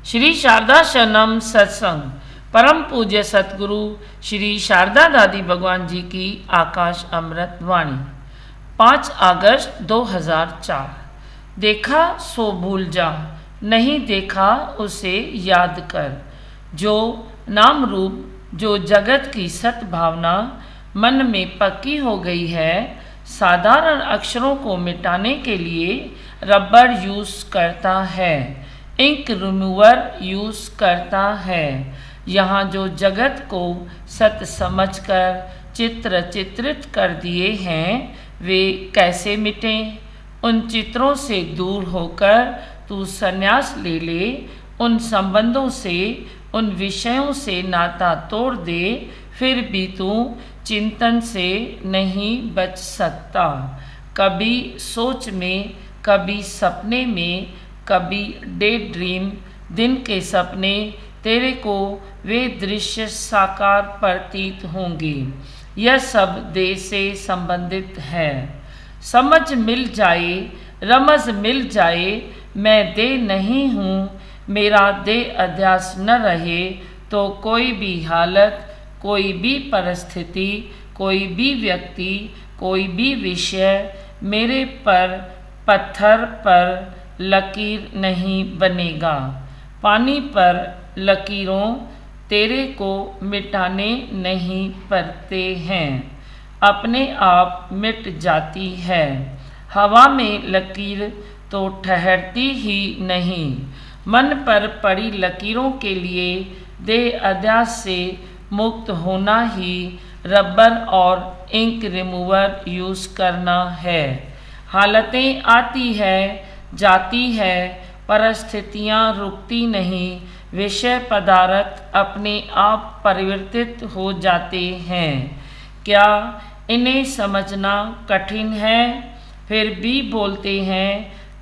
श्री शारदा शरणम सत्संग परम पूज्य सतगुरु श्री शारदा दादी भगवान जी की आकाश अमृत वाणी 5 अगस्त 2004। देखा सो भूल जा, नहीं देखा उसे याद कर। जो नाम रूप जो जगत की सत भावना मन में पक्की हो गई है, साधारण अक्षरों को मिटाने के लिए रबर यूज़ करता है, इंक रिमूवर यूज़ करता है। यहाँ जो जगत को सत समझकर चित्र चित्रित कर दिए हैं, वे कैसे मिटें? उन चित्रों से दूर होकर तू संन्यास ले ले, उन संबंधों से, उन विषयों से नाता तोड़ दे, फिर भी तू चिंतन से नहीं बच सकता। कभी सोच में, कभी सपने में, कभी डे ड्रीम, दिन के सपने तेरे को वे दृश्य साकार प्रतीत होंगे। यह सब देह से संबंधित है। समझ मिल जाए, रमज मिल जाए, मैं देह नहीं हूँ, मेरा देह अध्यास न रहे, तो कोई भी हालत, कोई भी परिस्थिति, कोई भी व्यक्ति, कोई भी विषय मेरे पर पत्थर पर लकीर नहीं बनेगा। पानी पर लकीरों तेरे को मिटाने नहीं पड़ते हैं, अपने आप मिट जाती है। हवा में लकीर तो ठहरती ही नहीं। मन पर पड़ी लकीरों के लिए देह अध्यास से मुक्त होना ही रबर और इंक रिमूवर यूज़ करना है। हालतें आती है, जाती है, परिस्थितियाँ रुकती नहीं, विषय पदार्थ अपने आप परिवर्तित हो जाते हैं। क्या इन्हें समझना कठिन है? फिर भी बोलते हैं,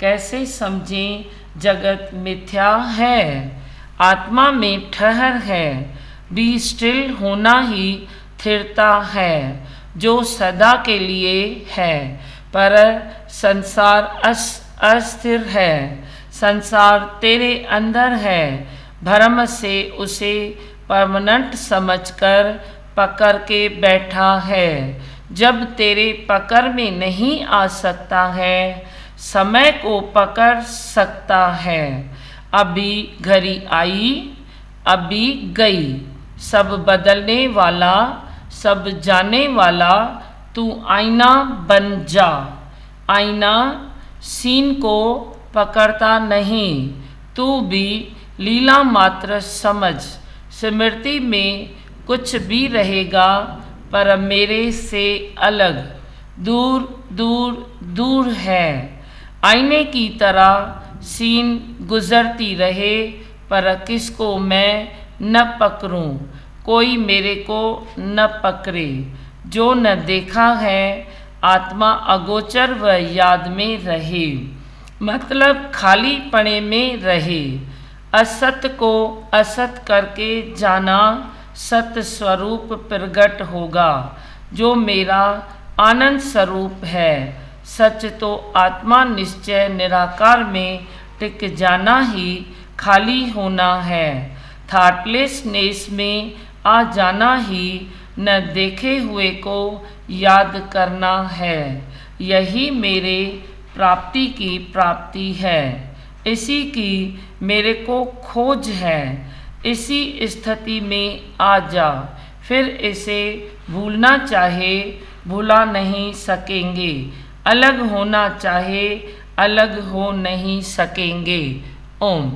कैसे समझें जगत मिथ्या है। आत्मा में ठहर है, बी स्टिल होना ही स्थिरता है, जो सदा के लिए है। पर संसार अस्थिर है, संसार तेरे अंदर है। भ्रम से उसे परमानेंट समझकर पकड़ के बैठा है। जब तेरे पकड़ में नहीं आ सकता है, समय को पकड़ सकता है। अभी घड़ी आई, अभी गई, सब बदलने वाला, सब जाने वाला, तू आईना बन जा। आईना सीन को पकड़ता नहीं, तू भी लीला मात्र समझ। स्मृति में कुछ भी रहेगा, पर मेरे से अलग, दूर दूर दूर है। आईने की तरह सीन गुजरती रहे, पर किसको मैं न पकड़ूं, कोई मेरे को न पकड़े। जो न देखा है, आत्मा अगोचर व याद में रहे, मतलब खाली पने में रहे। असत को असत करके जाना, सत स्वरूप प्रगट होगा, जो मेरा आनंद स्वरूप है। सच तो आत्मा निश्चय निराकार में टिक जाना ही खाली होना है। थॉटलेसनेस में आ जाना ही न देखे हुए को याद करना है। यही मेरे प्राप्ति की प्राप्ति है, इसी की मेरे को खोज है। इसी स्थिति में आ जा, फिर इसे भूलना चाहे भुला नहीं सकेंगे, अलग होना चाहे अलग हो नहीं सकेंगे। ओम।